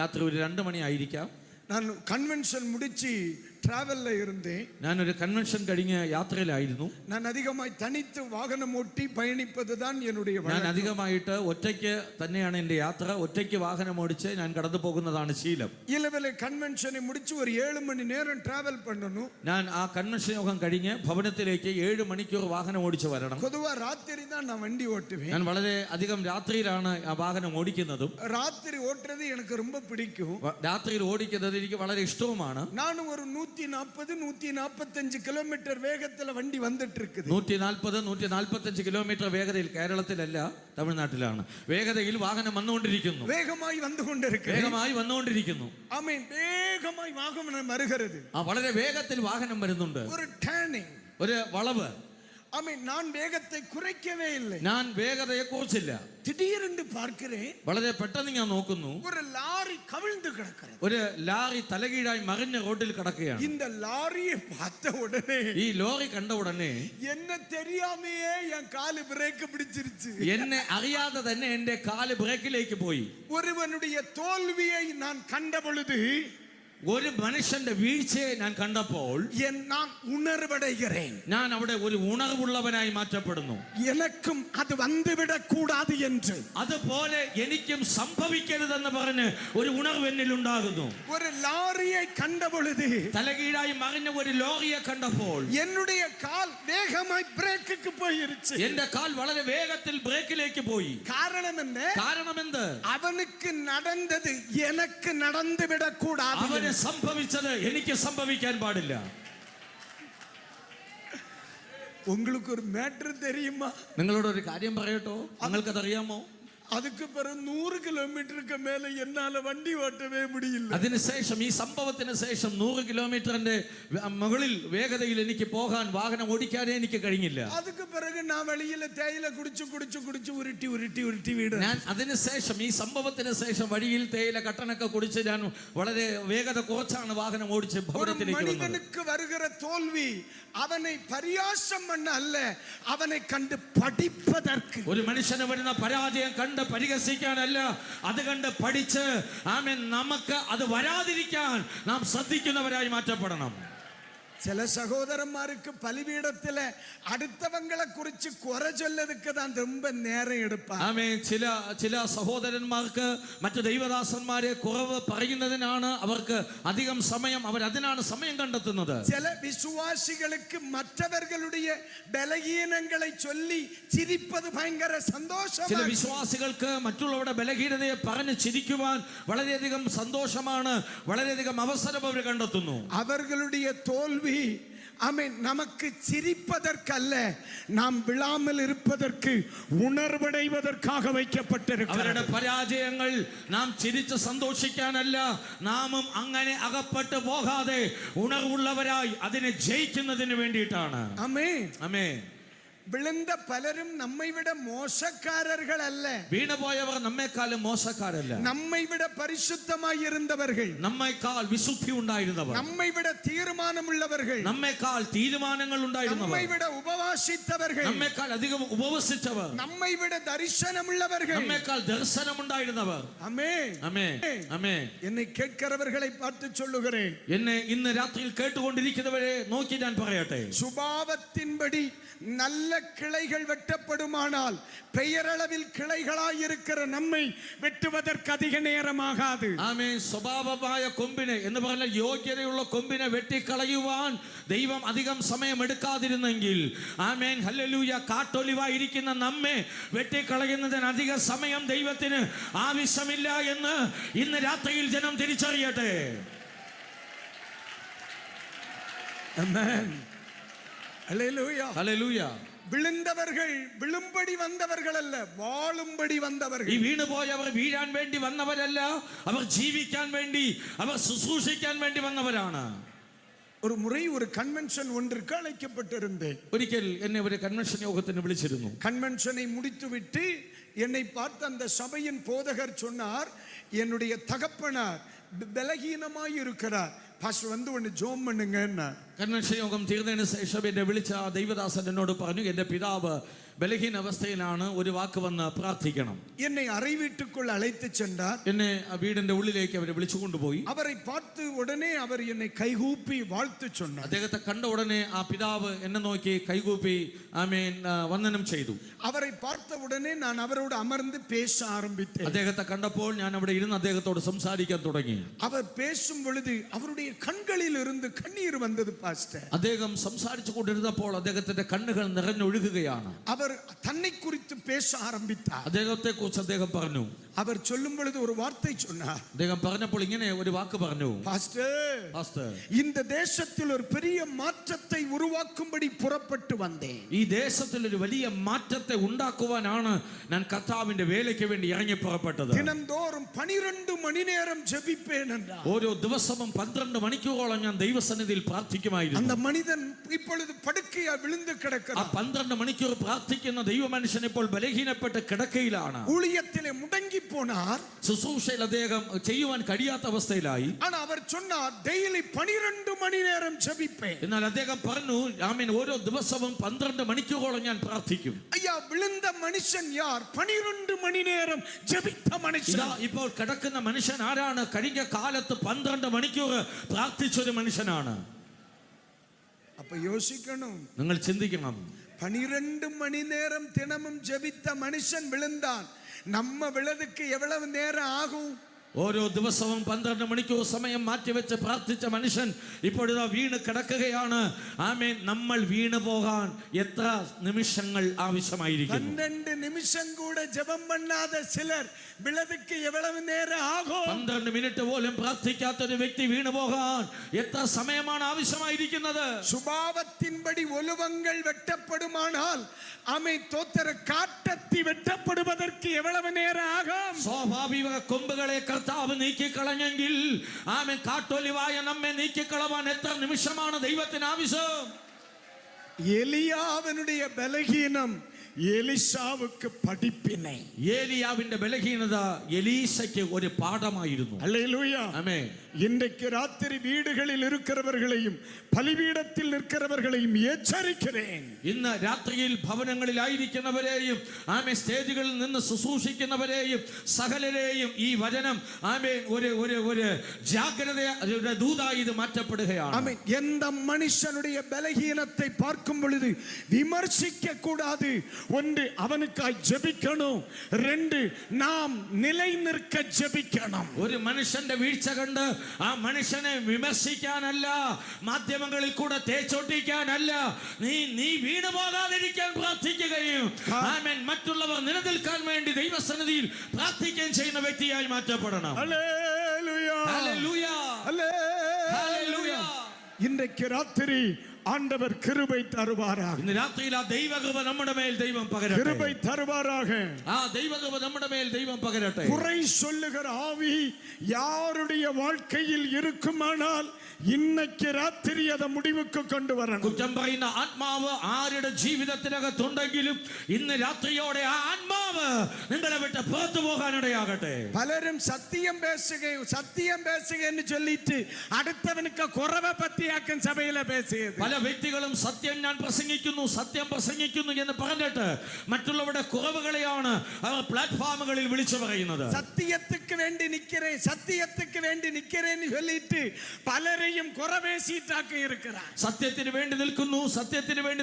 രാത്രി ഒരു 2 മണി ആയിരിക്കാം. ഞാൻ കൺവെൻഷൻ മുടിച്ച് ട്രാവലിൽ ഇരുന്നേ. ഞാനൊരു കൺവെൻഷൻ കഴിഞ്ഞ് യാത്രയിലായിരുന്നു. ഞാൻ അധികമായി തനിത്ത് വാഹനം ഓട്ടി പയണിപ്പതുതാൻ എന്നുடைய ഞാൻ അധികമായിട്ട് ഒറ്റയ്ക്ക് തന്നെയാണ് എൻ്റെ യാത്ര. ഒറ്റയ്ക്ക് വാഹനം ഓടിച്ച് ഞാൻ കടന്നു പോകുന്നതാണ് ശീലം. ഇലവലെ കൺവെൻഷനെ മുടിച്ച് ഒരു 7 മണി നേരം ട്രാവൽ പണ്ണനു. ഞാൻ ആ കൺവെൻഷൻ യോഗം കഴിഞ്ഞ് ഭവനത്തിലേക്ക് 7 മണിക്കൂർ വാഹനം ഓടിച്ച് വരണം. പൊതുവാ രാത്രി ഞാൻ വണ്ടി ഓട്ടുവേൻ. ഞാൻ വളരെ അധികം രാത്രിയിലാണ് ആ വാഹനം ഓടിക്കുന്നതും. രാത്രി ഓട്ടുന്നത് എനിക്ക് ரொம்ப പിടിക്കും. രാത്രിയിൽ ഓടിക്കുന്നത് എനിക്ക് വളരെ ഇഷ്ടവുമാണ്. ഞാൻ ഒരു 140-145 കിലോമീറ്റർ വേഗത്തിൽ വണ്ടി വന്നിട്ട് இருக்குது. 140-145 കിലോമീറ്റർ വേഗതയിൽ, കേരളത്തിലല്ല തമിഴ്നാട്ടിലാണ്, വേഗതയിൽ വാഹനം വന്നുകൊണ്ടിരിക്കുന്നു. വേഗമായി വന്നുകൊണ്ടിരിക്കുന്നു. ആമേൻ. വേഗമായി വാഹനം വരുகிறது. വളരെ വേഗത്തിൽ വാഹനം വരുന്നുണ്ട്. ഒരു ടേണിംഗ്, ഒരു വളവ്. ആമേൻ. ഞാൻ വേഗത്തെ കുറയ്ക്കവേ ഇല്ല. ഞാൻ വേഗതയെ കുറിച്ചില്ല. திடீரென்று பார்க்கிறேன், വളരെ പെട്ടെന്ന് ഞാൻ നോക്കുന്നു, ഒരു ലാറി കവിഴ്ந்து കിടക്കുന്നത്. ഒരു ലാറി തലകീഴായി മറിഞ്ഞ റോഡിൽ കിടക്കുകയാണ്. இந்த லாரியை பார்த்த உடனே, ഈ ലോറി കണ്ട ഉടനെ என்ன தெரியாமையே என் கால் பிரேக் பிடிச்சிருச்சு. എന്നെ അറിയാതെ തന്നെ എന്റെ കാല് ബ്രേക്കിലേക്ക് പോയി. ഒരുവനുடைய തോൽവിயை நான் கண்ட பொழுது, ഒരു മനുഷ്യന്റെ വീഴ്ചയെ ഞാൻ കണ്ടപ്പോൾ ഞാൻ ഉണർവടൈகிறேன். ഞാൻ അവിടെ ഒരു ഉണർവുള്ളവനായി മാറ്റപ്പെടുന്നു. എനിക്കും അത് വന്നുവിടക്കൂടാതെ എന്ന്, അതുപോലെ എനിക്കും സംഭവിക്കരുതെന്ന് പറഞ്ഞ് ഒരു ഉണർവ് എന്നിൽ ഉണ്ടാകുന്നു. ഒരു ലാറിയെ കണ്ട പൊഴുത്, തലകീഴായി മറിഞ്ഞ ഒരു ലോറിയെ കണ്ടപ്പോൾ എന്നുடைய കാൽ വേഗമായി ബ്രേക്കിക്ക് പോയിരിച്ചു. എന്റെ കാൽ വളരെ വേഗത്തിൽ ബ്രേക്കിലേക്ക് പോയി. കാരണമെന്ത്? അവനുക്ക് നടന്നത് എനിക്ക് നടന്നുവിടക്കൂടാതെ. അവന് സംഭവിച്ചത് എനിക്ക് സംഭവിക്കാൻ പാടില്ല. உங்களுக்கு ஒரு மேட்டர் தெரியுமா? നിങ്ങളോട് ഒരു കാര്യം പറയട്ടോ, നിങ്ങൾക്കതറിയാമോ? அதுக்கு பிறகு 100 കിലോമീറ്റർക്ക് മേലെ എന്നാല വണ്ടി ഓട്ടവേ முடியல. അതിനുശേഷം, ഈ സംഭവത്തിന് ശേഷം 100 കിലോമീറ്ററിന്റെ മുകളിൽ വേഗതയിൽ എനിക്ക് പോകാൻ, വാഹനം ഓടിക്കാനേ എനിക്ക് കഴിഞ്ഞില്ല. அதுக்கு பிறகு நான் வெளியில തേയില കുടിച്ചു ഉരുട്ടി വീട്. ഞാൻ അതിനുശേഷം, ഈ സംഭവത്തിന് ശേഷം വഴിയിൽ തേയില കട്ടനൊക്കെ കുടിച്ച് ഞാൻ വളരെ വേഗത കുറച്ചാണ് വാഹനം ഓടിച്ച് ഭവനത്തിലേക്ക് വന്നത്. മനുഷ്യനുക്ക് വരുகிற തോൽവി അവനെ പരിഹാസം பண்ண അല്ല, അവനെ കണ്ട് പഠിപ്പதற்கு. ഒരു മനുഷ്യന് വരുന്ന പരാജയം കണ്ട് പരിഹസിക്കാനല്ല, അത് കണ്ട് പഠിച്ച് ആമേൻ നമുക്ക് അത് വരാതിരിക്കാൻ നാം ശ്രദ്ധിക്കുന്നവരായി മാറ്റപ്പെടണം. ചില സഹോദരന്മാർക്ക് പലിപീഠത്തിലെ അടുത്തവങ്ങളെ കുറിച്ച് കുറെ ചൊല്ലതൊക്കെ താൻ ரொம்ப നേരം എടുപ്പാ. ആമേൻ. ചില സഹോദരന്മാർക്ക് മറ്റു ദൈവദാസന്മാരെ കുറവ് പറയുന്നതിനാണ് അവർക്ക് അധികം സമയം, അവർ അതിനാണ് സമയം കണ്ടെത്തുന്നത്. ചില വിശ്വാസികൾക്ക് മറ്റവരുടെ ബലഹീനങ്ങളെ ചൊല്ലി ചിരിപ്പത് ഭയങ്കര സന്തോഷം. ചില വിശ്വാസികൾക്ക് മറ്റുള്ളവരുടെ ബലഹീനതയെ പറഞ്ഞ് ചിരിക്കുവാൻ വളരെയധികം സന്തോഷമാണ്, വളരെയധികം അവസരം അവർ കണ്ടെത്തുന്നു. അവരുടെ തോൽവി ആമേൻ നമുക്ക് ചിരിപ്പதற்கല്ല, നാം വിളാമൽ ഇരുപ്പதற்கு ഉണർവടൈവதற்காக வைக்கப்பட்டிருக்கிறது. അവരുടെ പരാജയങ്ങൾ നാം ചിരിച്ച് സന്തോഷിക്കാനല്ല, നാമും അങ്ങനെ അകപ്പെട്ടു പോകാതെ ഉണർവുള്ളവരായി അതിനെ ജയിക്കുന്നതിന് വേണ്ടിയിട്ടാണ്. ആമേൻ, ആമേൻ. വിളുന്ന പലരും നമ്മെ വിട മോശക്കാരர்களല്ല. വീണുപോയവർ നമ്മെക്കാളും മോശക്കാരല്ല. നമ്മെ വിട പരിശുദ്ധമായി ഇരുന്നവர்கள், നമ്മെക്കാൾ വിശുദ്ധി ഉണ്ടായിരുന്നവർ, നമ്മെ വിട തീരുമാനമുള്ളവர்கள், നമ്മെക്കാൾ തീരുമാനങ്ങൾ ഉണ്ടായിരുന്നവർ, നമ്മെ വിട ഉപവാസിച്ചവர்கள், നമ്മെക്കാൾ അധികം ഉപവസിച്ചവർ, നമ്മെ വിട ദർശനമുള്ളവர்கள், നമ്മെക്കാൾ ദർശനമുണ്ടായിരുന്നവർ. ആമേൻ, ആമേൻ, ആമേൻ. എന്നെ കേൾക്കുന്നവர்களை பார்த்து சொல்லுகிறேன், എന്നെ ഇന്ന് രാത്രിയിൽ കേട്ടുകൊണ്ടിരിക്കുന്നവരെ നോക്കി ഞാൻ പറയട്ടെ, சுபாவத்தின்படி நல்ல கிளைகள் வெட்டப்படுமானால் பெயரளவில் கிளைகளாய் இருக்கிற நம்மை வெட்டுவதற்கு அதிக நேரமாகாது. ആമേൻ. സ്വഭാവമായ കൊമ്പിനെ എന്ന് പറഞ്ഞാൽ യോഗ്യതയുള്ള കൊമ്പിനെ വെട്ടിക്കളയുവാൻ ദൈവം അധികം സമയം എടുക്കാതിരുന്നെങ്കിൽ, ആമേൻ, ഹല്ലേലൂയ, കാട്ടൊലിവായിരിക്കുന്ന നമ്മെ വെട്ടിക്കളയുന്നതിന് അധിക സമയം ദൈവത്തിന് ആവശ്യമില്ല എന്ന് ഇന്ന് രാത്രിയിൽ ജനം തിരിച്ചറിയട്ടെ. ആമേൻ, ഹല്ലേലൂയ, ഹല്ലേലൂയ. വിളുന്നവர்கள் വിളുമ്പടി വന്നവർകളല്ല, വാളുമ്പടി വന്നവர்கள். ഈ വീണുപോയവർ വീഴാൻ വേണ്ടി വന്നവരല്ല, അവർ ജീവിക്കാൻ വേണ്ടി, അവർ ശുശ്രൂഷിക്കാൻ വേണ്ടി വന്നവരാണ്. ഒരു മുறை ഒരു കൺവെൻഷൻ ഒന്നിற்கு அழைக்கப்பட்டிருந்தேன். ഒരിക്കൽ എന്നെ ഒരു കൺവെൻഷൻ യോഗത്തിന് വിളിച്ചിരുന്നു. കൺവെൻഷனை முடித்துவிட்டு என்னை பார்த்து அந்த சபையின் போதகர் சொன்னார், என்னுடைய தகப்பனார் பலகீனமாய் இருக்கிறார், பாஸ்டர் வந்து ஒன்று ஜோம் பண்ணுங்கன்னா കൺവെൻഷൻ തീർന്നതിന് ശേഷം എന്നെ വിളിച്ച ആ ദൈവദാസൻ എന്നോട് പറഞ്ഞു, എൻ്റെ പിതാവ് ബലഹീന അവസ്ഥയിലാണ്, ഒരു വാക്ക് വന്ന് പ്രാർത്ഥിക്കണം. என்னை அறை வீட்டுக்குள் அழைத்து சென்றார். എന്നെ ആ വീടിന്റെ ഉള്ളിലേക്ക് അവരെ വിളിച്ചു കൊണ്ടുപോയി. அவரை பார்த்து உடனே அவர் என்னை கைകൂப்பி வாழ்த்து சொன்னார். അദ്ദേഹത്തെ കണ്ട ഉടനെ ആ പിതാവ് എന്നെ നോക്കി കൈകൂപ്പി ആമേൻ വന്ദനം ചെയ്തു. அவரை பார்த்த உடனே நான் அவரோடு அமர்ந்து பேச ஆரம்பித்தேன். അദ്ദേഹത്തെ കണ്ടപ്പോൾ ഞാൻ അവിടെ ഇരുന്ന് അദ്ദേഹത്തോട് സംസാരിക്കാൻ തുടങ്ങി. அவர் பேசும் பொழுது அவருடைய கண்களில் இருந்து கண்ணீர் வந்தது பாஸ்டர். അദ്ദേഹം സംസാരിച്ചു കൊണ്ടിരുന്നപ്പോൾ അദ്ദേഹത്തിന്റെ കണ്ണുകൾ നിറഞ്ഞൊഴുകുകയാണ്. அவர் தன்னை குறித்து பேச ஆரம்பித்தார். അദ്ദേഹത്തെ കുറിച്ച് അദ്ദേഹം പറഞ്ഞു. அவர் சொல்லும் பொழுது ஒரு வார்த்தை சொன்னார். അദ്ദേഹം പറഞ്ഞപ്പോൾ ഇങ്ങനെ ഒരു വാക്ക് പറഞ്ഞു, பாஸ்டர் இந்த தேசத்தில் ஒரு பெரிய மாற்றத்தை உருவாக்கும்படி புறப்பட்டு வந்தேன். ഈ ദേശത്തിൽ ഒരു വലിയ മാറ്റത്തെ ഉണ്ടാക്കുവാനാണ് ഞാൻ കർത്താവിന്റെ വേലയ്ക്ക് വേണ്ടി ഇറങ്ങി പുറപ്പെട്ടത്. ദിനംതോറും 12 മണി നേരം ജപിപ്പേൻ என்றார். ഓരോ ദിവസവും 12 മണിക്കൂറോളം ഞാൻ ദൈവസന്നിധിയിൽ പ്രാർത്ഥിക്കുമായിരുന്നു. அந்த மனிதன் இப்பொழுது படுக்கையா விழுந்து கிடக்கிறார். ആ 12 മണിക്കൂർ പ്രാർത്ഥിക്കുന്ന ദൈവമനുഷ്യൻ ഇപ്പോൾ ബലഹീനപ്പെട്ട് കിടക്കയിലാണ്. ஊழியத்திலே മുടങ്ങി போனார். ശുശ്രൂഷയിൽ അദ്ദേഹം ചെയ്യുവാൻ കഴിയാത്ത അവസ്ഥയിലായി. ஆனா அவர் சொன்னார் டெய்லி 12 மணி நேரம் ஜெபிப்பேன். എന്നാൽ അദ്ദേഹം പറഞ്ഞു, ആമേൻ, ഓരോ ദിവസവും 12 മണിക്കൂറോളം ഞാൻ പ്രാർത്ഥിക്കും. ஐயா விழுந்த மனுஷன் யார்? 12 மணி நேரம் ஜெபித்த மனுஷன். ഇപ്പോൾ കിടക്കുന്ന മനുഷ്യൻ ആരാണ്? കഴിഞ്ഞ കാലത്ത് 12 മണിക്കൂർ പ്രാർത്ഥിച്ചൊരു മനുഷ്യനാണ്. அப்ப யோசிக்கணும், നിങ്ങൾ ചിന്തിക്കണം. 12 மணி நேரம் தினமும் ஜெபித்த மனுஷன் விழுந்தான். நம்ம விழதுக்கு எவ்வளவு நேரம் ஆகும்? ഓരോ ദിവസവും 12 മണിക്കൂർ സമയം മാറ്റിവെച്ച് പ്രാർത്ഥിച്ച മനുഷ്യൻ ഇപ്പോഴിതാ വീണ് കിടക്കുകയാണ്. ആമേൻ. നമ്മൾ വീണു പോകാൻ എത്ര നിമിഷങ്ങൾ ആവശ്യമായിരിക്കുന്നു? 12 നിമിഷം കൂടെ ജപം பண்ணாத சிலர் വിളതുക്ക് എவ்வளவு നേരം ആകും? 12 മിനിറ്റ് പോലും പ്രാർത്ഥിക്കാത്ത ഒരു വ്യക്തി വീണു പോകാൻ എത്ര സമയമാണ് ആവശ്യമായിരിക്കുന്നത്? சுபாவத்தின்படி ஒலுவங்கள் வெட்டப்படுமானால் அமை தோத்தர காட்டத்தி வெட்டப்படுவதற்கு எவ்வளவு நேரம் ஆகும்? സ്വാഭാവിക കൊമ്പുകളെ കർത്താവ് നീക്കിക്കളഞ്ഞെങ്കിൽ ആമേൻ കാട്ടൊലിവായ നമ്മെ നീക്കിക്കളവാൻ എത്ര നിമിഷമാണ് ദൈവത്തിന് ആവശ്യം? എലിയാവിനുடைய ബലഹീനം എലിശാവുക്ക് പഠിപ്പിനെ. ഏലിയാവിന്റെ ബലഹീനത എലീശയ്ക്ക് ഒരു പാഠമായിരുന്നു. அல்லேலூயா. ആമേൻ. இன்றைக்கு ராத்திரி வீடுகளில் இருக்கிறவர்களையும் பலிபீடத்தில் நிற்கிறவர்களையும் எச்சரிக்கிறேன். ഇന്ന് രാത്രിയിൽ ഭവനങ്ങളിലായിരിക്കുന്നവരെയും ആമേൻ സ്റ്റേജുകളിൽ നിന്ന് ശുശ്രൂഷിക്കുന്നവരെയും സകലരെയും ഈ വചനം ആമേൻ ഒരു ജാഗ്രതയുടെ ദൂതായി ഇത് മാറ്റപ്പെടുകയാണ്. ஆமென். எந்த மனுஷனுடைய பலகீனத்தை பார்க்கும் பொழுது விமர்சிக்க கூடாது. ஒன்று, அவனுக்காய் ஜெபிக்கணும். 2, நாம் நிலை நிற்க ஜெபிக்கணும். ഒരു മനുഷ്യന്റെ വീഴ്ച കണ്ട് ആ മനുഷ്യനെ വിമർശിക്കാനല്ല, മാധ്യമങ്ങളിൽ കൂടെ തേച്ചൊട്ടിക്കാനല്ല, നീ വീണു പോകാതിരിക്കാൻ പ്രാർത്ഥിക്കുകയും ആമേൻ മറ്റുള്ളവർ നിലനിൽക്കാൻ വേണ്ടി ദൈവസന്നിധിയിൽ പ്രാർത്ഥിക്കുകയും ചെയ്യുന്ന വ്യക്തിയായി മാറ്റപ്പെടണം. ഹല്ലേലൂയ. ഹല്ലേലൂയ. ഹല്ലേലൂയ. ഇன்றைக்கு ராத்திரி ஆண்டவர் கிருபை தருவாராக. ഇന്ന് രാത്രിയിൽ ആ ദൈവകൃപ നമ്മുടെ മേൽ ദൈവം പകരട്ടെ. கிருபை தருவாராக. ആ ദൈവകൃപ നമ്മുടെ മേൽ ദൈവം പകരട്ടെ. குறை சொல்லுகிற ஆவி யாருடைய வாழ்க்கையில் இருக்குமானால் இன்னைக்கு ராத்திரி அதை முடிவுக்கு கொண்டு வரணும். കുറ്റം പറയുന്ന ആത്മാവ് ആരുടെ ജീവിതത്തിനകത്തുണ്ടെങ്കിലും ഇന്ന് രാത്രിയോടെ ആ ആത്മാവ് നിങ്ങളെ വിട്ട് പുറത്തു പോകാനിടയാകട്ടെ. பலரும் சத்தியம் பேசுகன்னு சொல்லிட்டு அடுத்தவனுக்கு குறவை பத்தியாக்கும் சபையில பேசியது. പല വ്യക്തികളും സത്യം ഞാൻ പ്രസംഗിക്കുന്നു എന്ന് പറഞ്ഞിട്ട് മറ്റുള്ളവരുടെ കുറവുകളെയാണ് അവർ പ്ലാറ്റ്ഫോമുകളിൽ വിളിച്ചു പറയുന്നത്. സത്യത്തിക്ക് വേണ്ടി നിൽக்கிறேன்னு சொல்லிட்டு പലരെയും കുറവേശിട്ടാക്കി இருக்கிறார். സത്യത്തിന് വേണ്ടി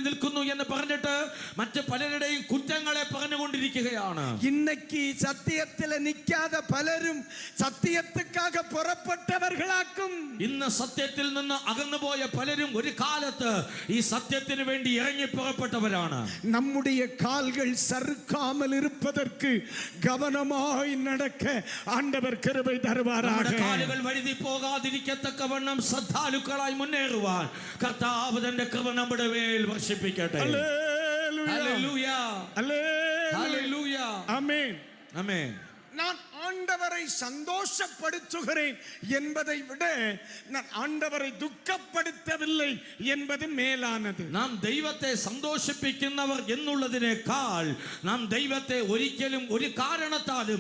നിൽക്കുന്നു എന്ന് പറഞ്ഞിട്ട് മറ്റു പലരുടെയും കുറ്റങ്ങളെ പറഞ്ഞുകൊണ്ടിരിക്കുകയാണ്. இன்னைக்கு സത്യത്തിൽ നിൽക്കാതെ പലരും സത്യത്തിക്കാக പുറപ്പെട്ടവர்களாக்கும். ഇന്ന് സത്യത്തിൽ നിന്ന് അകന്നുപോയ പലരും ഒരു കാലത്ത് ഈ സത്യത്തിന് വേണ്ടി ഇറങ്ങി പുറപ്പെട്ടവരാണ്. நம்முடைய கால்கள் சறுக்காமல் இருப்பதற்கு கவனமாய் நடக்க ஆண்டவர் கிருபை தருவாராக. കാലുകൾ വഴുതി പോകാതിരിക്കത്തക്കവണ്ണം ശ്രദ്ധാലുക്കളായി മുന്നേറുവാൻ കർത്താവ് തന്റെ കൃപ നമ്മുടെ മേൽ വർഷിപ്പിക്കട്ടെ. ഹല്ലേലൂയ. ഹല്ലേലൂയ. ഹല്ലേലൂയ. ഹല്ലേലൂയ. ആമേൻ. ആമേൻ. நான் ஆண்டவரை சந்தோஷப்படுத்துகிறேன் என்பதை விட நான் ஆண்டவரை துக்கப்படுத்தவில்லை என்பது மேலானது. നാം ദൈവത്തെ സന്തോഷിപ്പിക്കുന്നവർ എന്നുള്ളതിനേക്കാൾ നാം ദൈവത്തെ ഒരിക്കലും ഒരു കാരണത്താലും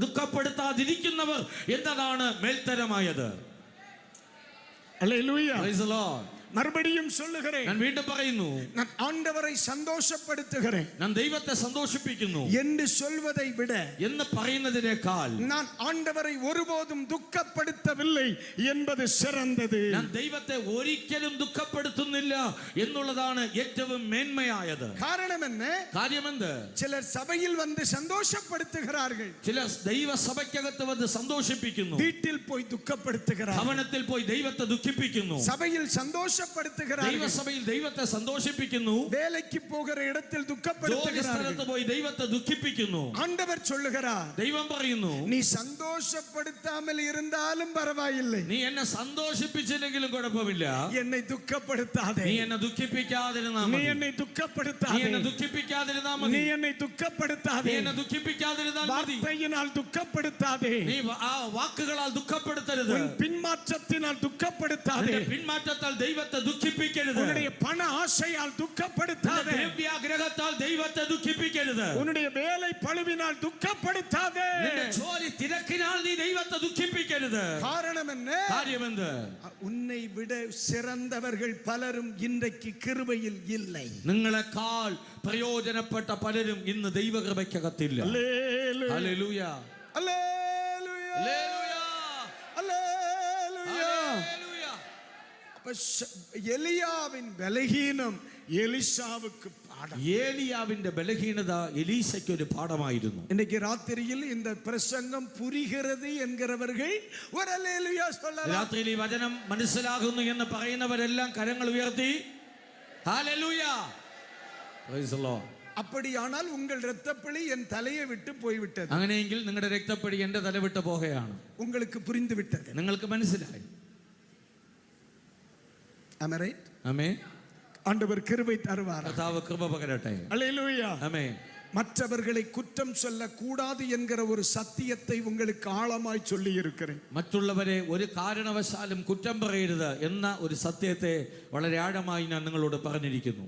ദുഃഖപ്പെടുത്താതിരിക്കുന്നവർ എന്നതാണ് മേൽത്തരമായത്. ഹല്ലേലൂയ. Praise the Lord. மறுபடியும் சொல்லுகிறேன், ഞാൻ വീണ്ടും പറയുന്നു, நான் ஆண்டவரை சந்தோஷப்படுத்துகிறேன் ഞാൻ ദൈവത്തെ സന്തോഷിപ്പിക്കുന്നു என்று சொல்வதை விட എന്ന് പറയുന്നതിനേക്കാൾ நான் ஆண்டவரை ஒருபோதும் துக்கப்படுத்தவில்லை என்பது சிறந்தது. ഞാൻ ദൈവത്തെ ഒരിക്കലും ദുഃഖപ്പെടുത്തുന്നില്ല എന്നുള്ളതാണ് ഏറ്റവും മേന്മയായത്. காரணம் என்ன? കാര്യമെന്ത്? சிலர் சபையில் வந்து சந்தோஷப்படுத்துகிறார்கள், ചില ദൈവസഭയ്ക്കകത്ത് വന്ന് സന്തോഷിപ്പിക്കുന്നു, வீட்டில் போய் துக்கப்படுத்துகிறார்கள். ഭവനത്തിൽ പോയി ദൈവത്തെ ദുഃഖിപ്പിക്കുന്നു, சபையில் சந்தோஷப்படுத்துகிறார்கள், ദൈവസഭയിൽ ദൈവത്തെ സന്തോഷിപ്പിക്കുന്നു, வேலைக்கு போகிற இடத்தில் ജോലി துக்கப்படுத்துகிறார்கள். സ്ഥലത്ത് പോയി ദൈവത്തെ ദുഃഖിപ്പിക്കുന്നു. ஆண்டவர் சொல்லுகிறார், ദൈവം പറയുന്നു, நீ சந்தோஷப்படுத்தாமல் இருந்தாலும் பரவாயில்லை, നീ എന്നെ സന്തോഷിപ്പിച്ചില്ലെങ്കിലും കുഴപ്പമില്ല, என்னை துக்கப்படுத்தாதே, നീ എന്നെ ദുഃഖിപ്പിക്കാതിരുന്നാ நீ മതി, என்னை നീ துக்கப்படுத்தாதே, എന്നെ ദുഃഖിപ്പിക്കാതിരുന്നാ நீ മതി, என்னை നീ துக்கப்படுத்தாதே, എന്നെ ദുഃഖിപ്പിക്കാതിരുന്നാൽ മതി, வார்த்தையினால் துக்கப்படுத்தாதே, നീ ആ വാക്കുകളാൽ ദുഃഖപ്പെടുത്തരുത്, உன் பின்மாற்றத்தினால் துக்கப்படுத்தாதே, നിന്റെ പിന്മാറ്റത്താൽ ദൈവത്തെ ദുഃഖിപ്പിക്കരുത്, உன்னுடைய பண ஆசையால் துக்கப்படுத்தாதே, ദ്രവ്യാഗ്രഹത്താൽ ദൈവത്തെ ദുഃഖിപ്പിക്കരുത്, உன்னுடைய வேலை பழுவினால் துக்கப்படுத்தாதே. നിന്റെ ജോലി തിരക്കിനാൽ നീ ദൈവത്തെ ദുഃഖിപ്പിക്കരുത്. காரணம் என்ன? കാര്യമെന്ത്? உன்னை விட சிறந்தவர்கள் பலரும் இன்றைக்கு கிருபையில் இல்லை. നിങ്ങളെക്കാൾ പ്രയോജനപ്പെട്ട പലരും ഇന്ന് ദൈവകൃപയ്ക്കകത്തില്ല. அல்லேலூயா, ഹല്ലേലൂയ, அல்லேலூயா, ഹല്ലേലൂയ, அல்லேலூயா. ഹല്ലേലൂയ. அப்ப எலியாவின் பலகீனம் எலிசாவுக்கு பாடம். ഏലിയാവിന്റെ ബലഹീനത എലീശയ്ക്ക് ഒരു പാഠമായിരുന്നു. இன்னைக்கு ராத்திரியில் இந்த பிரசங்கம் புரிகிறது என்கிறவர்கள் ஒரு அல்லேலூயா சொல்லலாம். രാത്രിയിൽ ഈ വചനം മനസ്സിലാകുന്നു എന്ന് പറയുന്നവരെല്ലാം കരങ്ങൾ ഉയർത്തി ഹല്ലേലൂയ. Praise the Lord. அப்படியானால் உங்கள் இரத்தப்பழி என் தலையை விட்டு போய்விட்டது. അങ്ങനെയെങ്കിൽ നിങ്ങളുടെ രക്തപ്പടി എന്റെ തല വിട്ട് പോകുകയാണ്. உங்களுக்கு புரிந்து விட்டது. നിങ്ങൾക്ക് മനസ്സിലായി. Am I right? ആമേൻ. ஆண்டவர் கிருபை தருவார். കർത്താവ് കൃപ പകരട്ടെ. அல்லேலூயா. ആമേൻ. மற்றவர்களை குற்றம் சொல்ல கூடாது என்கிற ஒரு சத்தியத்தை உங்களுக்கு ஆழமாய் சொல்லி இருக்கிறேன். മറ്റുള്ളവരെ ഒരു കാരണവശാലും കുറ്റം പറയരുത് എന്ന ഒരു സത്യത്തെ വളരെ ആഴമായി ഞാൻ നിങ്ങളോട് പറഞ്ഞിരിക്കുന്നു.